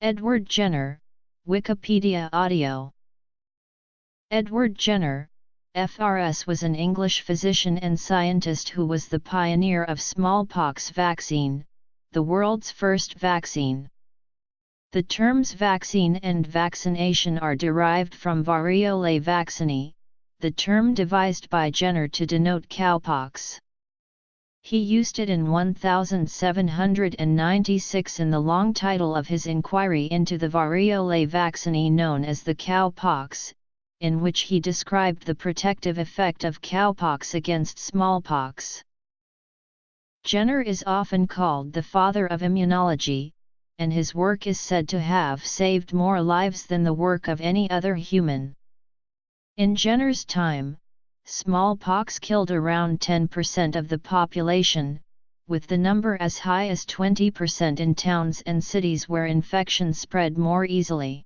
Edward Jenner, Wikipedia audio. Edward Jenner, FRS, was an English physician and scientist who was the pioneer of smallpox vaccine, the world's first vaccine. The terms vaccine and vaccination are derived from variole vaccini, the term devised by Jenner to denote cowpox. He used it in 1796 in the long title of his inquiry into the variole vaccini known as the cowpox, in which he described the protective effect of cowpox against smallpox. Jenner is often called the father of immunology, and his work is said to have saved more lives than the work of any other human. In Jenner's time, smallpox killed around 10% of the population, with the number as high as 20% in towns and cities where infection spread more easily.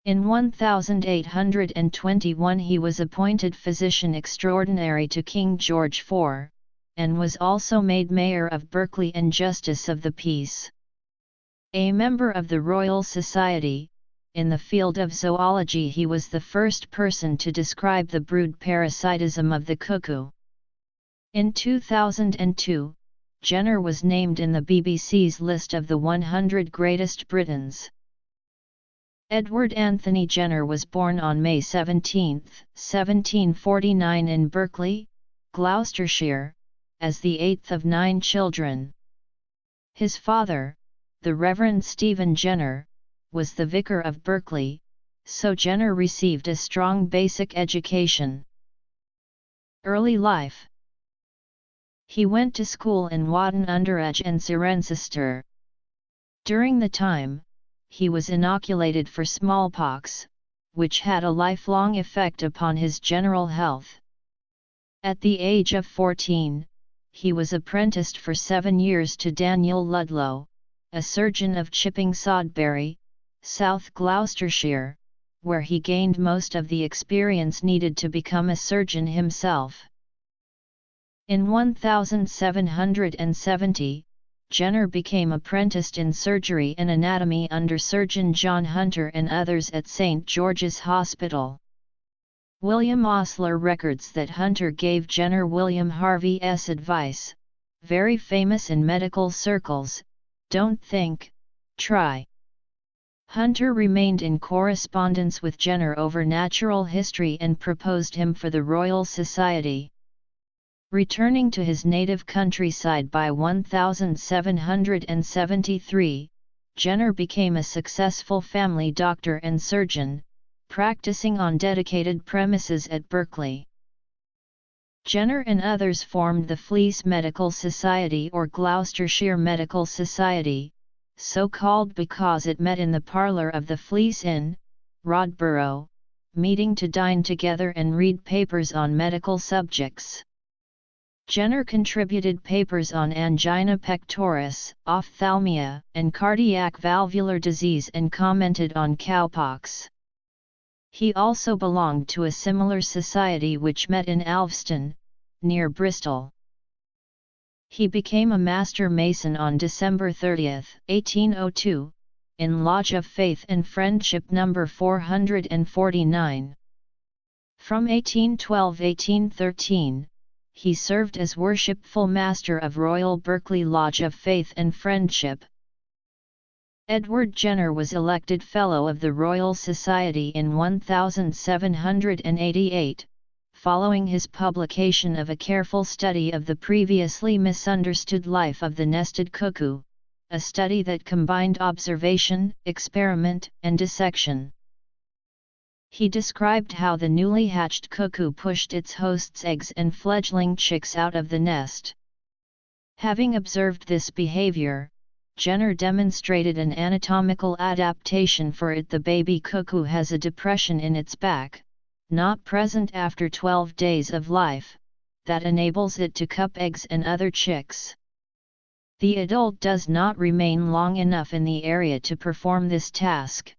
In 1821 he was appointed physician extraordinary to King George IV, and was also made mayor of Berkeley and justice of the peace. A member of the Royal Society, in the field of zoology he was the first person to describe the brood parasitism of the cuckoo. In 2002, Jenner was named in the BBC's list of the 100 Greatest Britons. Edward Anthony Jenner was born on May 17, 1749 in Berkeley, Gloucestershire, as the eighth of 9 children. His father, the Reverend Stephen Jenner, was the vicar of Berkeley, so Jenner received a strong basic education. Early life. He went to school in Watton-under-Edge and Cirencester. During the time, he was inoculated for smallpox, which had a lifelong effect upon his general health. At the age of 14, he was apprenticed for 7 years to Daniel Ludlow, a surgeon of Chipping Sodbury, South Gloucestershire, where he gained most of the experience needed to become a surgeon himself. In 1770, Jenner became apprenticed in surgery and anatomy under Surgeon John Hunter and others at St. George's Hospital. William Osler records that Hunter gave Jenner William Harvey's advice, very famous in medical circles: "Don't think, try." Hunter remained in correspondence with Jenner over natural history and proposed him for the Royal Society. Returning to his native countryside by 1773, Jenner became a successful family doctor and surgeon, practicing on dedicated premises at Berkeley. Jenner and others formed the Fleece Medical Society or Gloucestershire Medical Society, so called because it met in the parlour of the Fleece Inn, Rodborough, meeting to dine together and read papers on medical subjects. Jenner contributed papers on angina pectoris, ophthalmia, and cardiac valvular disease and commented on cowpox. He also belonged to a similar society which met in Alveston, near Bristol. He became a Master Mason on December 30, 1802, in Lodge of Faith and Friendship No. 449. From 1812–1813, he served as Worshipful Master of Royal Berkeley Lodge of Faith and Friendship. Edward Jenner was elected Fellow of the Royal Society in 1788, following his publication of a careful study of the previously misunderstood life of the nested cuckoo, a study that combined observation, experiment, and dissection. He described how the newly hatched cuckoo pushed its host's eggs and fledgling chicks out of the nest. Having observed this behavior, Jenner demonstrated an anatomical adaptation for it. The baby cuckoo has a depression in its back, not present after 12 days of life, that enables it to cup eggs and other chicks. The adult does not remain long enough in the area to perform this task.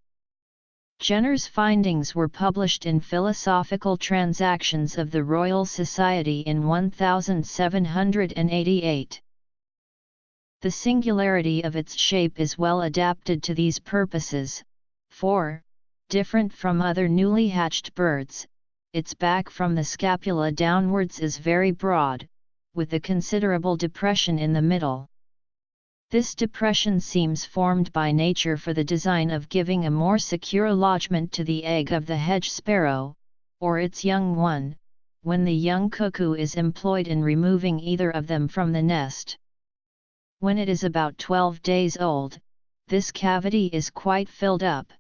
Jenner's findings were published in Philosophical Transactions of the Royal Society in 1788. The singularity of its shape is well adapted to these purposes, for, different from other newly hatched birds, its back from the scapula downwards is very broad, with a considerable depression in the middle. This depression seems formed by nature for the design of giving a more secure lodgment to the egg of the hedge sparrow, or its young one, when the young cuckoo is employed in removing either of them from the nest. When it is about 12 days old, this cavity is quite filled up,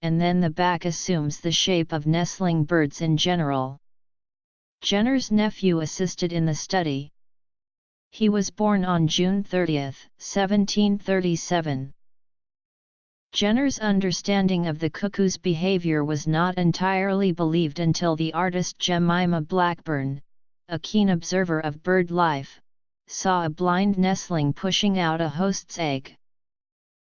and then the back assumes the shape of nestling birds in general. Jenner's nephew assisted in the study. He was born on June 30, 1737. Jenner's understanding of the cuckoo's behavior was not entirely believed until the artist Jemima Blackburn, a keen observer of bird life, saw a blind nestling pushing out a host's egg.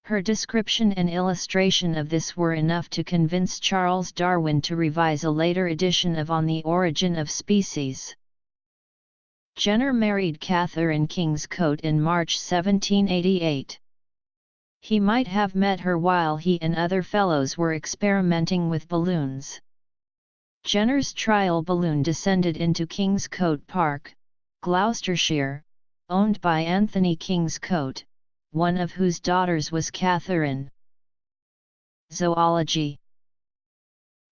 Her description and illustration of this were enough to convince Charles Darwin to revise a later edition of On the Origin of Species. Jenner married Catherine Kingscote in March 1788. He might have met her while he and other fellows were experimenting with balloons. Jenner's trial balloon descended into Kingscote Park, Gloucestershire, owned by Anthony Kingscote, one of whose daughters was Catherine. Zoology.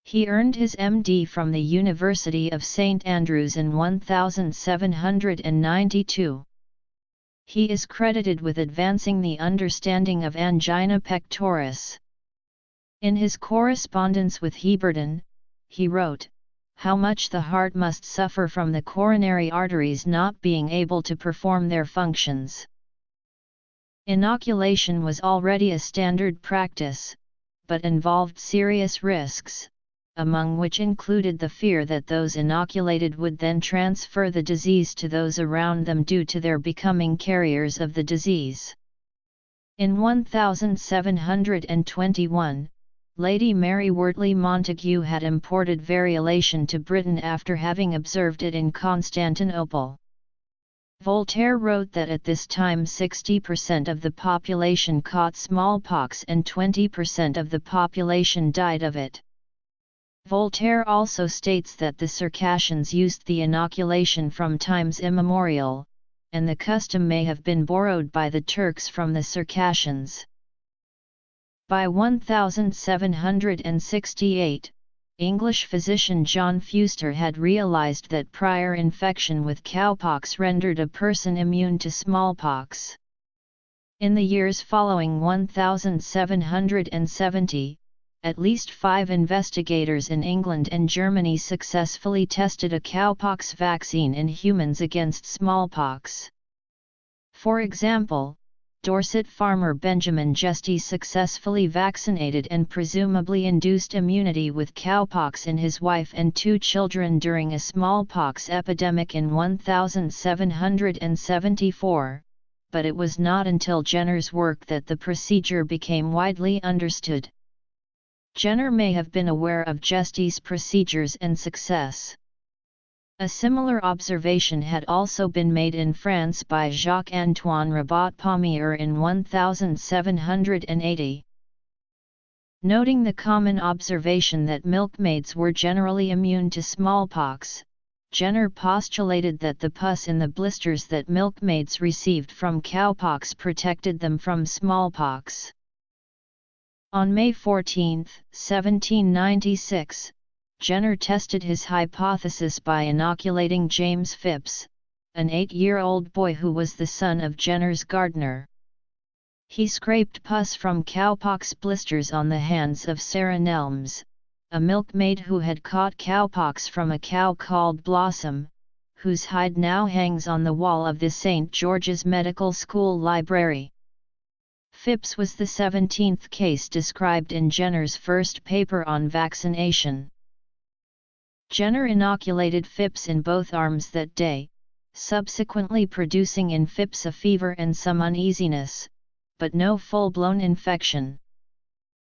He earned his MD from the University of St Andrews in 1792. He is credited with advancing the understanding of angina pectoris. In his correspondence with Heberden, he wrote, "How much the heart must suffer from the coronary arteries not being able to perform their functions." Inoculation was already a standard practice, but involved serious risks, among which included the fear that those inoculated would then transfer the disease to those around them due to their becoming carriers of the disease. In 1721, Lady Mary Wortley Montagu had imported variolation to Britain after having observed it in Constantinople. Voltaire wrote that at this time 60% of the population caught smallpox and 20% of the population died of it. Voltaire also states that the Circassians used the inoculation from times immemorial, and the custom may have been borrowed by the Turks from the Circassians. By 1768, English physician John Fuster had realized that prior infection with cowpox rendered a person immune to smallpox. In the years following 1770, at least 5 investigators in England and Germany successfully tested a cowpox vaccine in humans against smallpox. For example, Dorset farmer Benjamin Justy successfully vaccinated and presumably induced immunity with cowpox in his wife and 2 children during a smallpox epidemic in 1774, but it was not until Jenner's work that the procedure became widely understood. Jenner may have been aware of Justy's procedures and success. A similar observation had also been made in France by Jacques-Antoine Rabot-Pommier in 1780. Noting the common observation that milkmaids were generally immune to smallpox, Jenner postulated that the pus in the blisters that milkmaids received from cowpox protected them from smallpox. On May 14, 1796, Jenner tested his hypothesis by inoculating James Phipps, an 8-year-old boy who was the son of Jenner's gardener. He scraped pus from cowpox blisters on the hands of Sarah Nelms, a milkmaid who had caught cowpox from a cow called Blossom, whose hide now hangs on the wall of the St. George's Medical School library. Phipps was the 17th case described in Jenner's first paper on vaccination. Jenner inoculated Phipps in both arms that day, subsequently producing in Phipps a fever and some uneasiness, but no full-blown infection.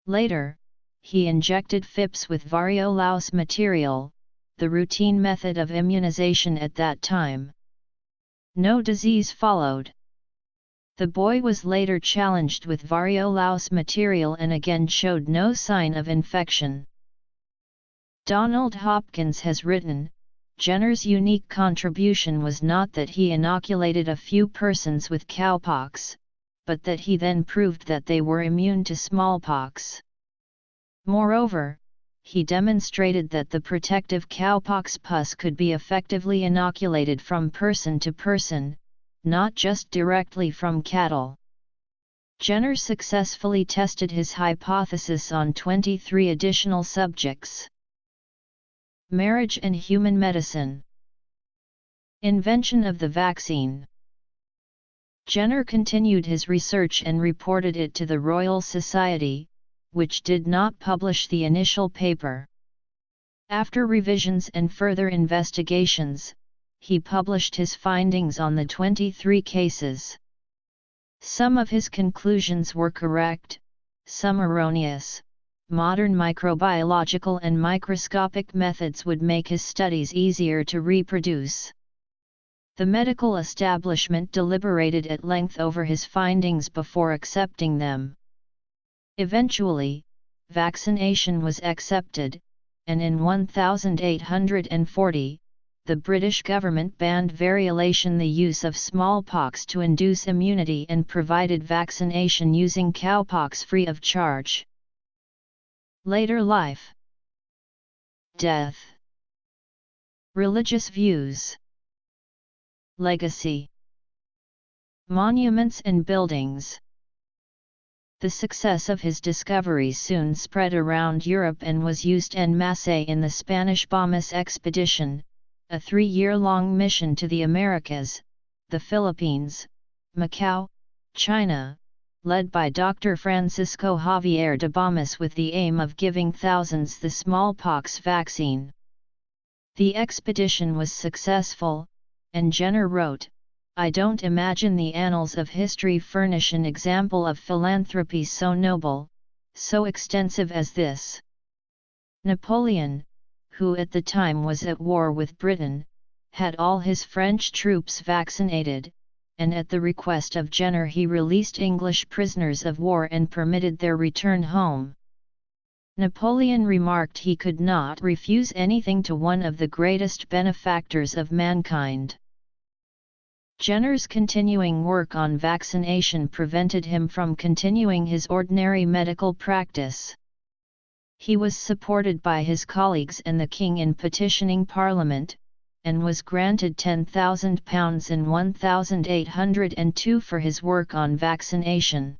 Later, he injected Phipps with variolaus material, the routine method of immunization at that time. No disease followed. The boy was later challenged with variolous material and again showed no sign of infection. Donald Hopkins has written, Jenner's unique contribution was not that he inoculated a few persons with cowpox, but that he then proved that they were immune to smallpox. Moreover, he demonstrated that the protective cowpox pus could be effectively inoculated from person to person, not just directly from cattle. Jenner successfully tested his hypothesis on 23 additional subjects. Marriage and human medicine. Invention of the vaccine. Jenner continued his research and reported it to the Royal Society, which did not publish the initial paper. After revisions and further investigations, he published his findings on the 23 cases. Some of his conclusions were correct, some erroneous. Modern microbiological and microscopic methods would make his studies easier to reproduce. The medical establishment deliberated at length over his findings before accepting them. Eventually, vaccination was accepted, and in 1840, the British government banned variolation, the use of smallpox, to induce immunity, and provided vaccination using cowpox free of charge. Later life. Death. Religious views. Legacy. Monuments and buildings. The success of his discoveries soon spread around Europe and was used en masse in the Spanish Bombas expedition, a 3-year-long mission to the Americas, the Philippines, Macau, China, led by Dr. Francisco Javier de Bombas with the aim of giving thousands the smallpox vaccine. The expedition was successful, and Jenner wrote, "I don't imagine the annals of history furnish an example of philanthropy so noble, so extensive as this." Napoleon, who at the time was at war with Britain, had all his French troops vaccinated, and at the request of Jenner he released English prisoners of war and permitted their return home. Napoleon remarked he could not refuse anything to one of the greatest benefactors of mankind. Jenner's continuing work on vaccination prevented him from continuing his ordinary medical practice. He was supported by his colleagues and the king in petitioning Parliament, and was granted £10,000 in 1802 for his work on vaccination.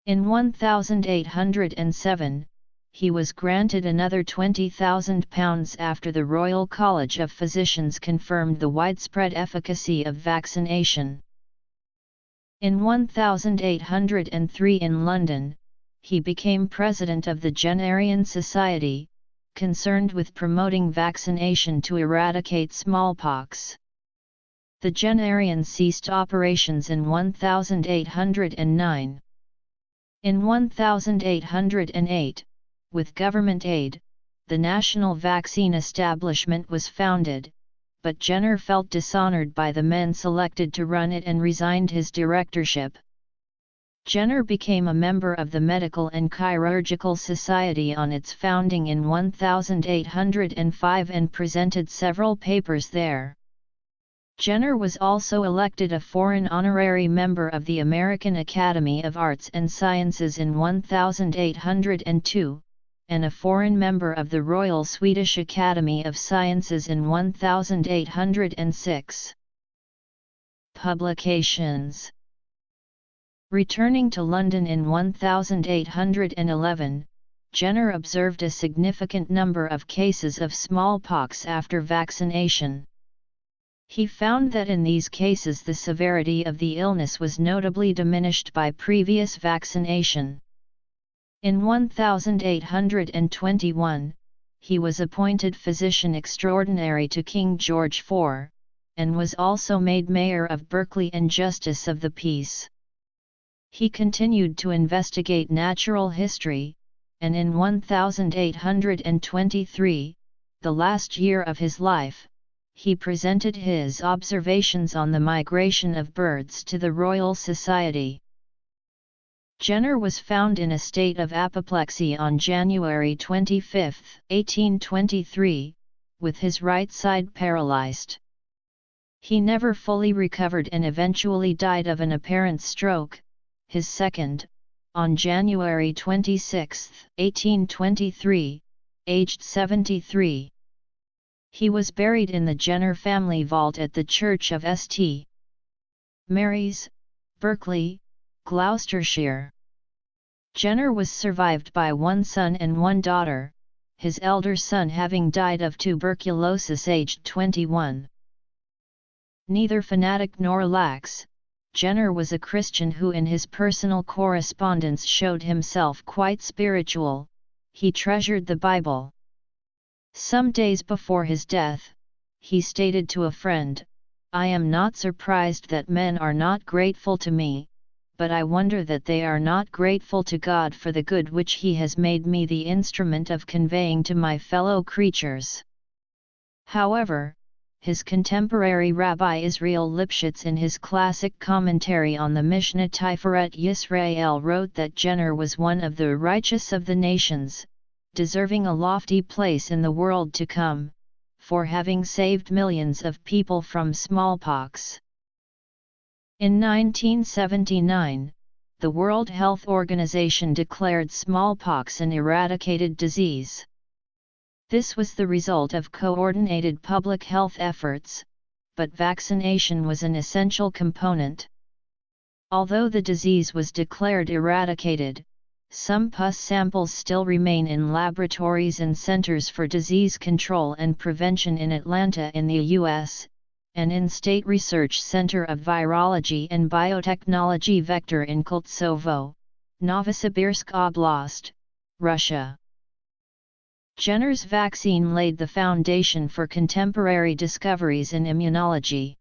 In 1807, he was granted another £20,000 after the Royal College of Physicians confirmed the widespread efficacy of vaccination. In 1803 in London, he became president of the Jennerian Society, concerned with promoting vaccination to eradicate smallpox. The Jennerians ceased operations in 1809. In 1808, with government aid, the National Vaccine Establishment was founded, but Jenner felt dishonored by the men selected to run it and resigned his directorship. Jenner became a member of the Medical and Chirurgical Society on its founding in 1805 and presented several papers there. Jenner was also elected a foreign honorary member of the American Academy of Arts and Sciences in 1802, and a foreign member of the Royal Swedish Academy of Sciences in 1806. Publications. Returning to London in 1811, Jenner observed a significant number of cases of smallpox after vaccination. He found that in these cases the severity of the illness was notably diminished by previous vaccination. In 1821, he was appointed physician extraordinary to King George IV, and was also made mayor of Berkeley and justice of the peace. He continued to investigate natural history, and in 1823, the last year of his life, he presented his observations on the migration of birds to the Royal Society. Jenner was found in a state of apoplexy on January 25, 1823, with his right side paralyzed. He never fully recovered and eventually died of an apparent stroke, his second, on January 26, 1823, aged 73. He was buried in the Jenner family vault at the Church of St. Mary's, Berkeley, Gloucestershire. Jenner was survived by one son and one daughter, his elder son having died of tuberculosis aged 21. Neither fanatic nor lax, Jenner was a Christian who in his personal correspondence showed himself quite spiritual. He treasured the Bible. Some days before his death, he stated to a friend, "I am not surprised that men are not grateful to me, but I wonder that they are not grateful to God for the good which He has made me the instrument of conveying to my fellow creatures." However, his contemporary Rabbi Israel Lipschitz in his classic commentary on the Mishnah Tiferet Yisrael wrote that Jenner was one of the righteous of the nations, deserving a lofty place in the world to come, for having saved millions of people from smallpox. In 1979, the World Health Organization declared smallpox an eradicated disease. This was the result of coordinated public health efforts, but vaccination was an essential component. Although the disease was declared eradicated, some pus samples still remain in laboratories and centers for disease control and prevention in Atlanta in the U.S., and in State Research Center of Virology and Biotechnology Vector in Koltsovo, Novosibirsk Oblast, Russia. Jenner's vaccine laid the foundation for contemporary discoveries in immunology.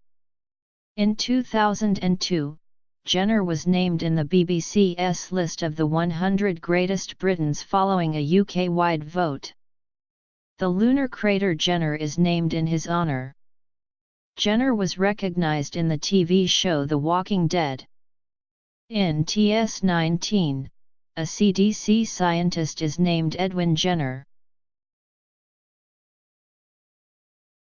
In 2002, Jenner was named in the BBC's list of the 100 greatest Britons following a UK-wide vote. The lunar crater Jenner is named in his honour. Jenner was recognized in the TV show The Walking Dead. In TS19, a CDC scientist is named Edwin Jenner.